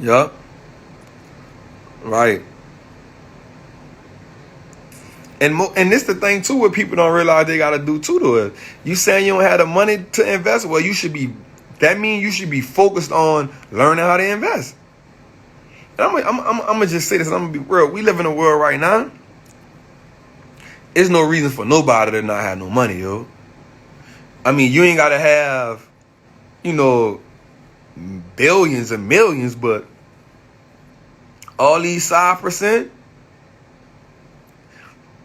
Yup. Right. And this the thing too, what people don't realize they gotta do too to it. You saying you don't have the money to invest? Well, that means you should be focused on learning how to invest. And I'm gonna just say this, and I'm gonna be real. We live in a world right now. There's no reason for nobody to not have no money, yo. I mean, you ain't gotta have, billions and millions, but all these side percent,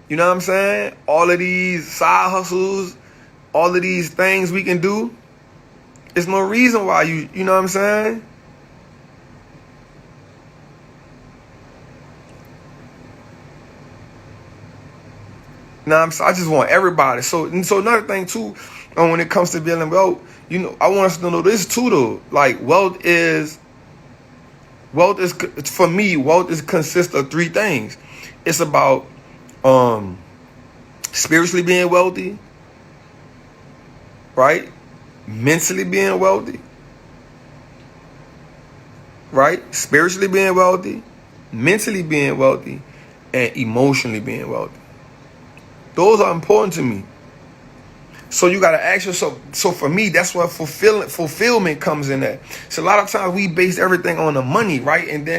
you know what I'm saying? All of these side hustles, all of these things we can do. There's no reason why you know what I'm saying? I just want everybody. So another thing too, when it comes to building wealth, I want us to know this too though. Like wealth is for me, consists of three things. It's about spiritually being wealthy, right? Mentally being wealthy, right? Spiritually being wealthy, mentally being wealthy, and emotionally being wealthy. Those are important to me. So you got to ask yourself. So for me, that's where fulfillment comes in at. So a lot of times we base everything on the money, right? And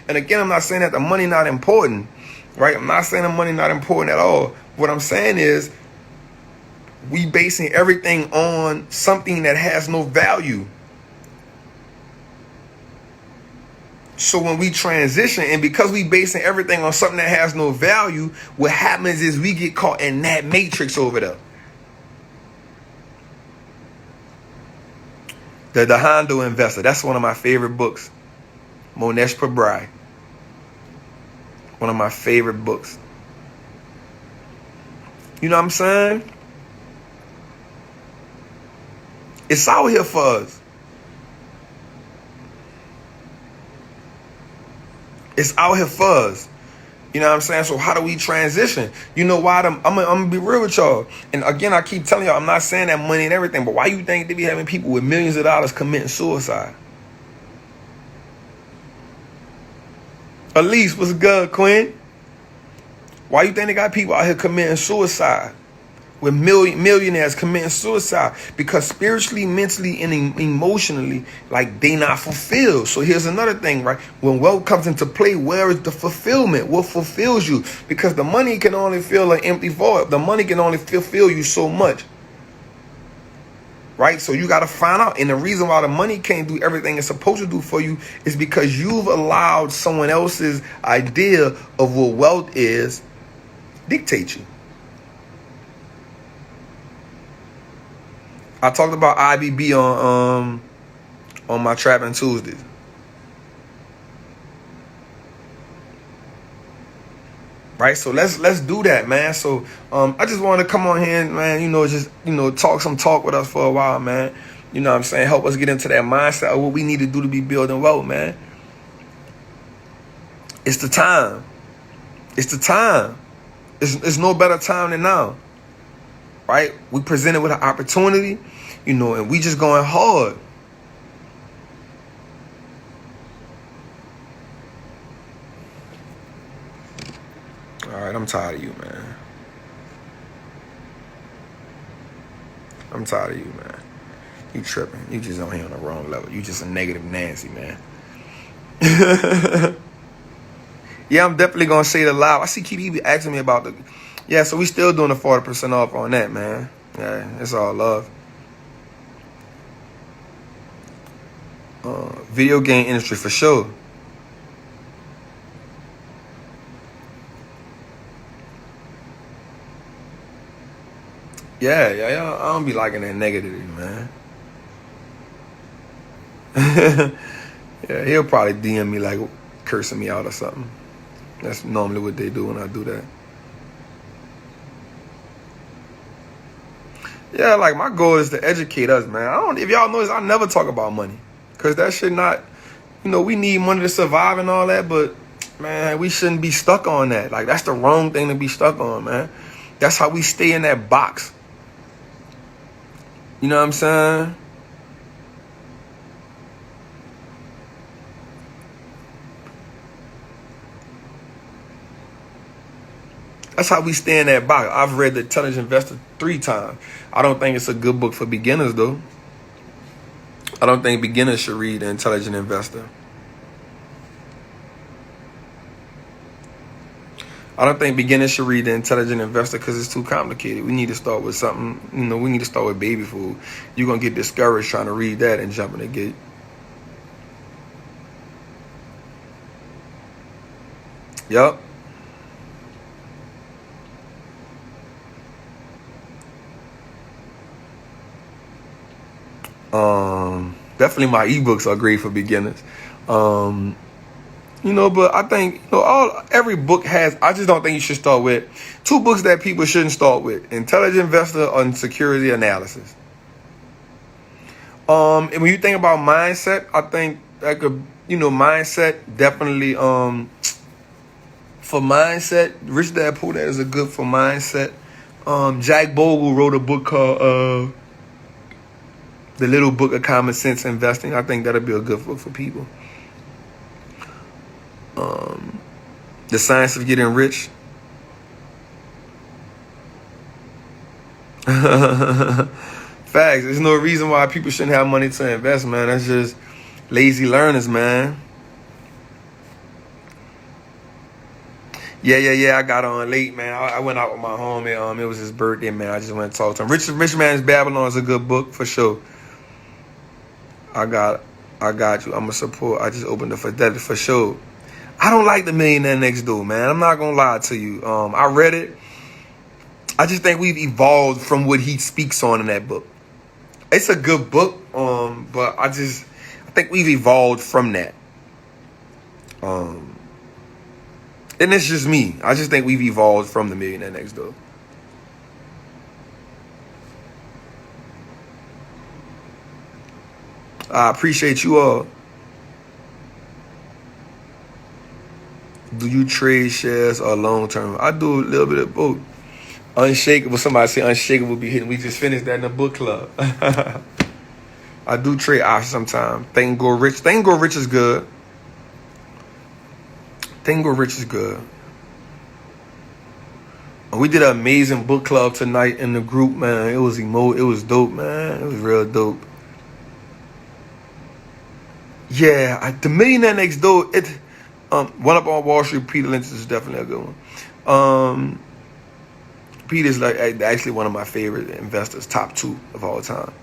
again, I'm not saying that the money not important, right? I'm not saying the money not important at all. What I'm saying is we basing everything on something that has no value. So when we transition, and because we basing everything on something that has no value, what happens is we get caught in that matrix over there. The Hondo Investor. That's one of my favorite books. Monesh Pabrai. One of my favorite books. You know what I'm saying? It's out here for us. It's out here for us. You know what I'm saying? So how do we transition? You know why? I'm gonna be real with y'all. And again, I keep telling y'all, I'm not saying that money and everything, but why you think they be having people with millions of dollars committing suicide? Elise, what's good, Quinn? Why you think they got people out here committing suicide? With millionaires committing suicide because spiritually, mentally, and emotionally, like they not fulfilled. So here's another thing, right? When wealth comes into play, where is the fulfillment? What fulfills you? Because the money can only fill an empty void. The money can only fulfill you so much, right? So you got to find out. And the reason why the money can't do everything it's supposed to do for you is because you've allowed someone else's idea of what wealth is dictate you. I talked about IBB on my Trappin Tuesdays. Right, so let's do that, man. So I just wanted to come on here and, man, talk with us for a while, man. You know what I'm saying? Help us get into that mindset of what we need to do to be building wealth, man. It's the time. It's the time. It's no better time than now. Right? We presented with an opportunity, and we just going hard. All right, I'm tired of you, man. I'm tired of you, man. You tripping. You just on here on the wrong level. You just a negative Nancy, man. Yeah, I'm definitely going to say it loud. I see Keith asking me about the... Yeah, so we still doing the 40% off on that, man. Yeah, it's all love. Video game industry for sure. Yeah. I don't be liking that negativity, man. Yeah, he'll probably DM me like cursing me out or something. That's normally what they do when I do that. Yeah, like my goal is to educate us, man. If y'all notice, I never talk about money. Cause that shit not, we need money to survive and all that, but man, we shouldn't be stuck on that. Like that's the wrong thing to be stuck on, man. That's how we stay in that box. You know what I'm saying? That's how we stay in that box. I've read The Intelligent Investor 3 times. I don't think it's a good book for beginners, though. I don't think beginners should read The Intelligent Investor. I don't think beginners should read The Intelligent Investor because it's too complicated. We need to start with something, we need to start with baby food. You're going to get discouraged trying to read that and jump in the gate. Yup. Definitely my ebooks are great for beginners. But I think every book has. I just don't think you should start with 2 books that people shouldn't start with: Intelligent Investor and Security Analysis. And when you think about mindset, I think that could, mindset definitely. For mindset, Rich Dad Poor Dad is a good for mindset. Jack Bogle wrote a book called The Little Book of Common Sense Investing. I think that'll be a good book for people. The Science of Getting Rich. Facts. There's no reason why people shouldn't have money to invest, man. That's just lazy learners, man. Yeah. I got on late, man. I went out with my homie. It was his birthday, man. I just went and talked to him. Rich Man's Babylon is a good book for sure. I got you. I'm a support. I just opened the Fidelity for sure. I don't like The Millionaire Next Door, man. I'm not gonna lie to you. I read it. I just think we've evolved from what he speaks on in that book. It's a good book, but I think we've evolved from that. And it's just me. I just think we've evolved from The Millionaire Next Door. I appreciate you all. Do you trade shares or long term? I do a little bit of both. Unshakable. Somebody say Unshakable be hitting. We just finished that in the book club. I do trade options sometimes. Think and Grow Rich. Think and Grow Rich is good. Think and Grow Rich is good. We did an amazing book club tonight in the group, man. It was dope, man. It was real dope. Yeah, The Millionaire Next Door. One Up on Wall Street, Peter Lynch is definitely a good one. Peter's like actually one of my favorite investors, top 2 of all time.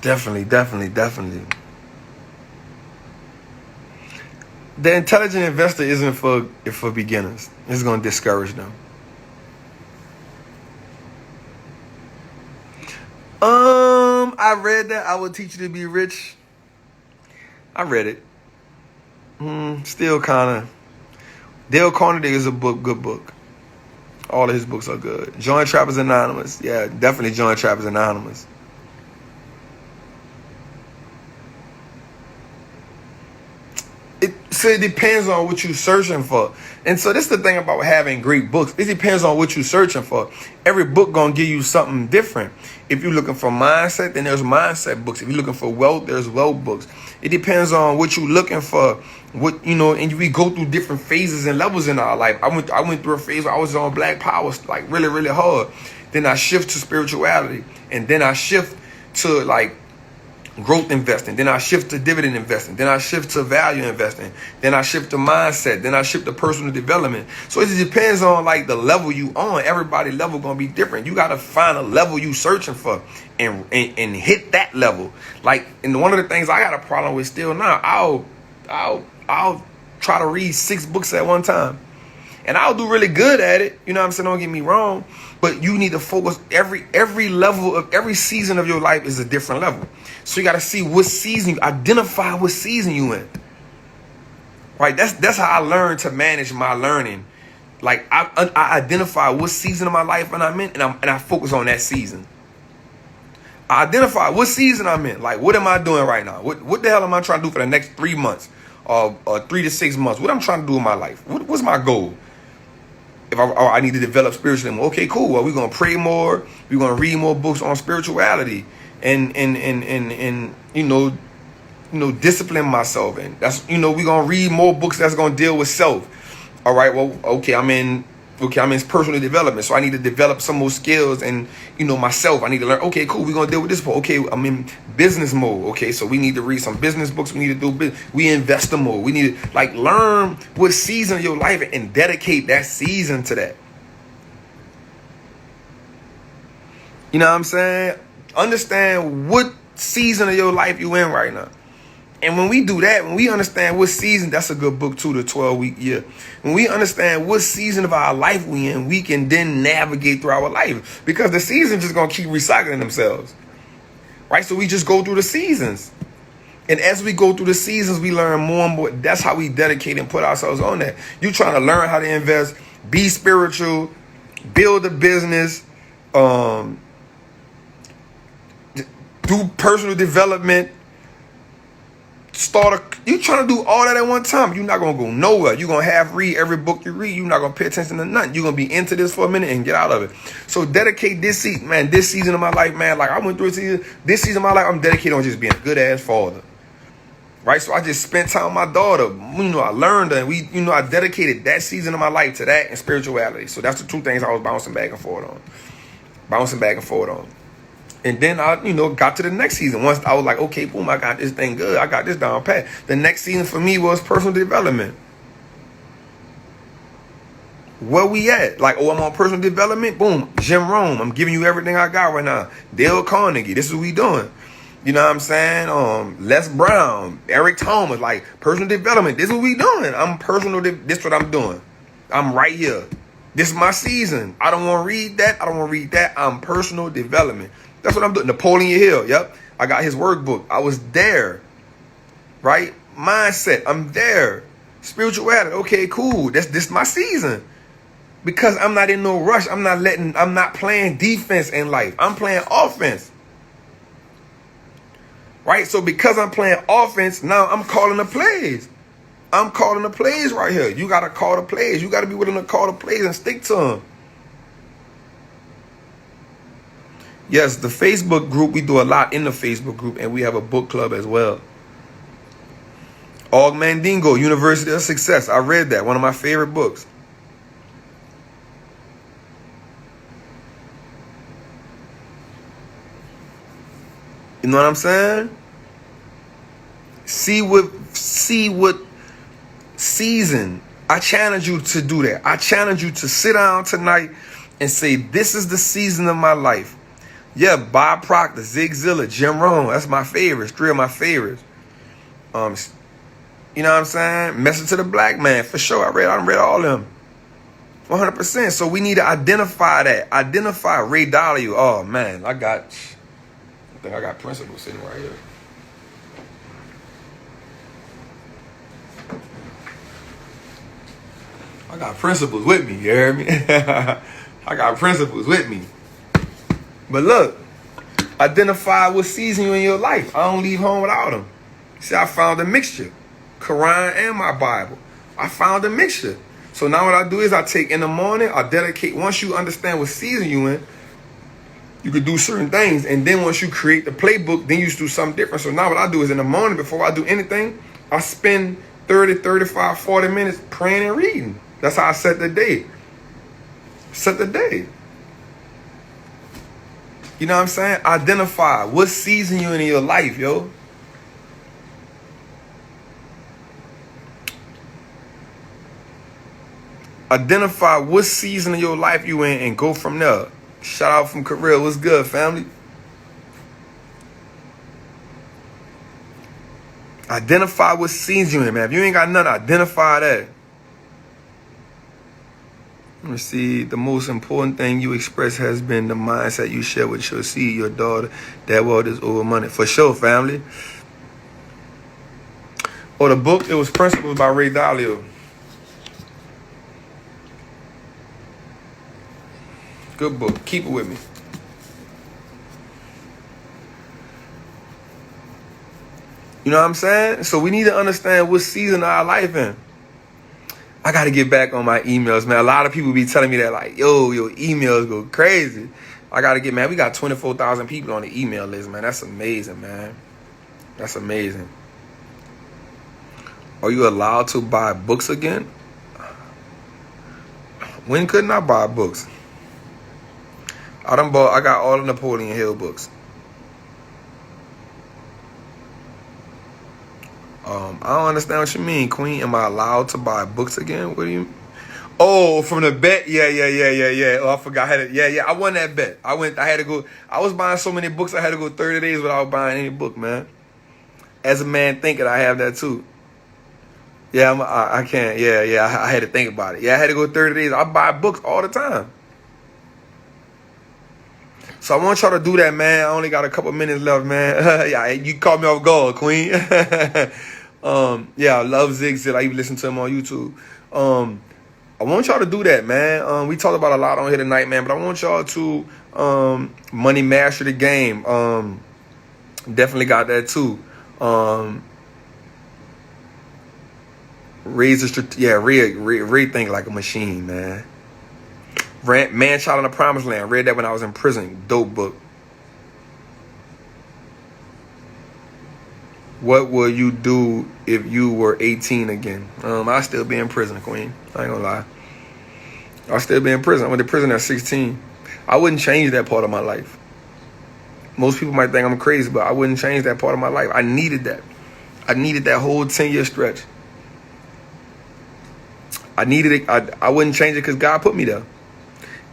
Definitely. The Intelligent Investor isn't for beginners. It's going to discourage them. I read that. I Will Teach You to Be Rich. I read it. Still kind of. Dale Carnegie is a good book. All of his books are good. Join Trappers Anonymous. Yeah, definitely join Trappers Anonymous. So it depends on what you're searching for. And so this is the thing about having great books. It depends on what you're searching for. Every book gonna give you something different. If you're looking for mindset, then there's mindset books. If you're looking for wealth, there's wealth books. It depends on what you're looking for. What and we go through different phases and levels in our life. I went through a phase where I was on black power, like really, really hard. Then I shift to spirituality, and then I shift to like growth investing. Then I shift to dividend investing. Then I shift to value investing. Then I shift to mindset. Then I shift to personal development. So it depends on like the level you on. Everybody level gonna be different. You gotta find a level you searching for and hit that level. Like, and one of the things I got a problem with still now, I'll try to read 6 books at one time. And I'll do really good at it. You know what I'm saying? Don't get me wrong. But you need to focus. Every level of every season of your life is a different level. So you got to see what season, identify what season you in. Right? That's how I learned to manage my learning. Like I identify what season of my life I'm in, and I focus on that season. I identify what season I'm in. Like, what am I doing right now? What the hell am I trying to do for the next 3 months or 3 to 6 months? What I'm trying to do in my life? What's my goal? If I need to develop spiritually, okay, cool. Well, we're gonna pray more. We're gonna read more books on spirituality, and discipline myself. And that's we're gonna read more books that's gonna deal with self. All right. Well, okay, I'm in personal development, so I need to develop some more skills and myself. I need to learn. Okay, cool. We're gonna deal with this part. Okay, I'm in business mode. Okay, so we need to read some business books. We need to do business. We invest in more. We need to learn what season of your life and dedicate that season to that. You know what I'm saying? Understand what season of your life you in right now. And when we do that, when we understand what season, that's a good book too, the 12-week year. When we understand what season of our life we in, we can then navigate through our life. Because the seasons just going to keep recycling themselves. Right? So we just go through the seasons. And as we go through the seasons, we learn more and more. That's how we dedicate and put ourselves on that. You're trying to learn how to invest, be spiritual, build a business, do personal development. You trying to do all that at one time. You're not going to go nowhere. You're going to read every book you read. You're not going to pay attention to nothing. You're going to be into this for a minute and get out of it. So dedicate this season of my life, man. Like I went through this season of my life, I'm dedicated on just being a good ass father. Right? So I just spent time with my daughter. I learned and I dedicated that season of my life to that and spirituality. So that's the 2 things I was bouncing back and forth on. And then I, got to the next season. Once I was like, okay, boom, I got this thing good. I got this down pat. The next season for me was personal development. Where we at? Like, I'm on personal development. Boom, Jim Rome. I'm giving you everything I got right now. Dale Carnegie. This is what we doing. You know what I'm saying? Les Brown, Eric Thomas. Like, personal development. This is what we doing. This is what I'm doing. I'm right here. This is my season. I don't want to read that. I'm personal development. That's what I'm doing. Napoleon Hill. Yep. I got his workbook. I was there. Right? Mindset. I'm there. Spirituality. Okay, cool. This my season. Because I'm not in no rush. I'm not playing defense in life. I'm playing offense. Right? So because I'm playing offense, now I'm calling the plays. I'm calling the plays right here. You got to call the plays. You got to be willing to call the plays and stick to them. Yes, the Facebook group, we do a lot in the Facebook group, and we have a book club as well. Og Mandingo, University of Success. I read that. One of my favorite books. You know what I'm saying? See what season. I challenge you to do that. I challenge you to sit down tonight and say, this is the season of my life. Yeah, Bob Proctor, Zig Ziglar, Jim Rohn. That's my favorites. 3 of my favorites. You know what I'm saying? Message to the Black Man, for sure. I read all of them. 100%. So we need to identify that. Identify Ray Dalio. Oh, man. I think I got principles sitting right here. I got principles with me, you hear me? I got principles with me. But look, identify what season you in your life. I don't leave home without them. See, I found a mixture. Quran and my Bible. I found a mixture. So now what I do is I take in the morning, I dedicate, once you understand what season you in, you could do certain things. And then once you create the playbook, then you do something different. So now what I do is in the morning, before I do anything, I spend 30, 35, 40 minutes praying and reading. That's how I set the day. Set the day. You know what I'm saying? Identify what season you in your life, yo. Identify what season of your life you in and go from there. Shout out from Korea. What's good, family? Identify what season you in, man. If you ain't got nothing, identify that. Let me see. The most important thing you express has been the mindset you share with your seed, your daughter. That world is over money. For sure, family. Or the book, it was Principles by Ray Dalio. Good book. Keep it with me. You know what I'm saying? So we need to understand what season of our life in. I got to get back on my emails, man. A lot of people be telling me that, like, yo, your emails go crazy. I got to get, man, we got 24,000 people on the email list, man. That's amazing, man. That's amazing. Are you allowed to buy books again? When couldn't I buy books? I got all the Napoleon Hill books. I don't understand what you mean, Queen. Am I allowed to buy books again? What do you? Oh, from the bet? Yeah. Oh, I forgot. I won that bet. I had to go. I was buying so many books, I had to go 30 days without buying any book, man. As a man thinking, I have that too. Yeah, I can't. Yeah. I had to think about it. Yeah, I had to go 30 days. I buy books all the time. So I want y'all to do that, man. I only got a couple minutes left, man. Yeah, you caught me off guard, Queen. Yeah, I love Zig. I even listen to him on YouTube. I want y'all to do that, man. We talked about a lot on here tonight, man, but I want y'all to money master the game. Definitely got that too. Ray think like a machine, man. Man Child in the Promised Land. Read that when I was in prison. Dope book. What will you do if you were 18 again? I'll still be in prison, Queen. I ain't gonna lie. I'll still be in prison. I went to prison at 16. I wouldn't change that part of my life. Most people might think I'm crazy, but I wouldn't change that part of my life. I needed that. I needed that whole 10-year stretch. I needed it. I wouldn't change it because God put me there.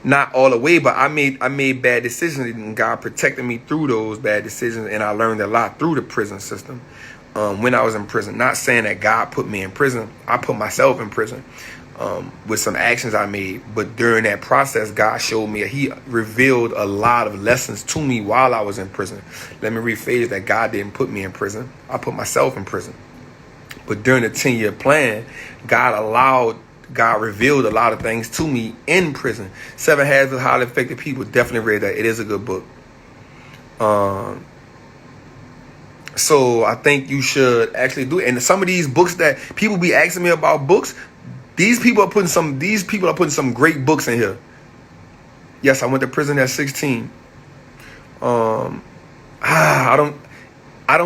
Not all the way, but I made bad decisions, and God protected me through those bad decisions, and I learned a lot through the prison system when I was in prison. Not saying that God put me in prison. I put myself in prison with some actions I made, but during that process, God showed me, He revealed a lot of lessons to me while I was in prison. Let me rephrase that. God didn't put me in prison. I put myself in prison. But during the 10-year plan, God revealed a lot of things to me in prison. 7 Habits of Highly Effective People. Definitely read that. It is a good book. So I think you should actually do it. And some of these books that people be asking me about books, these people are putting some great books in here. Yes, I went to prison at 16. I don't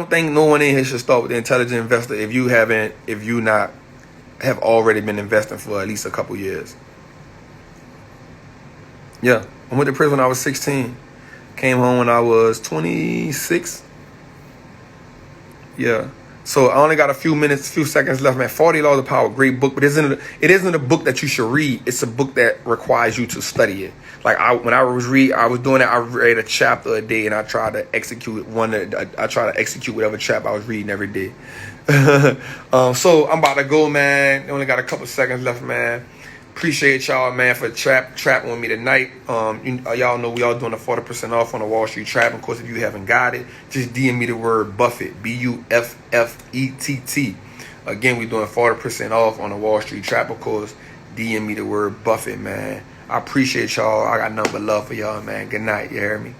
think no one in here should start with The Intelligent Investor if you have already been investing for at least a couple years. Yeah, I went to prison when I was 16. Came home when I was 26. Yeah. So I only got a few seconds left, man. 40 Laws of Power, great book, but it isn't a book that you should read. It's a book that requires you to study it. Like when I was doing that. I read a chapter a day, and I tried to execute whatever chapter I was reading every day. So I'm about to go, man. Only got a couple seconds left, man. Appreciate y'all, man, for trapping with me tonight. Y'all know we all doing a 40% off on the Wallstreet Trappin. Of course, if you haven't got it, just DM me the word Buffett, Buffett. Again, we doing 40% off on the Wallstreet Trappin. Of course, DM me the word Buffett, man. I appreciate y'all. I got nothing but love for y'all, man. Good night. You hear me?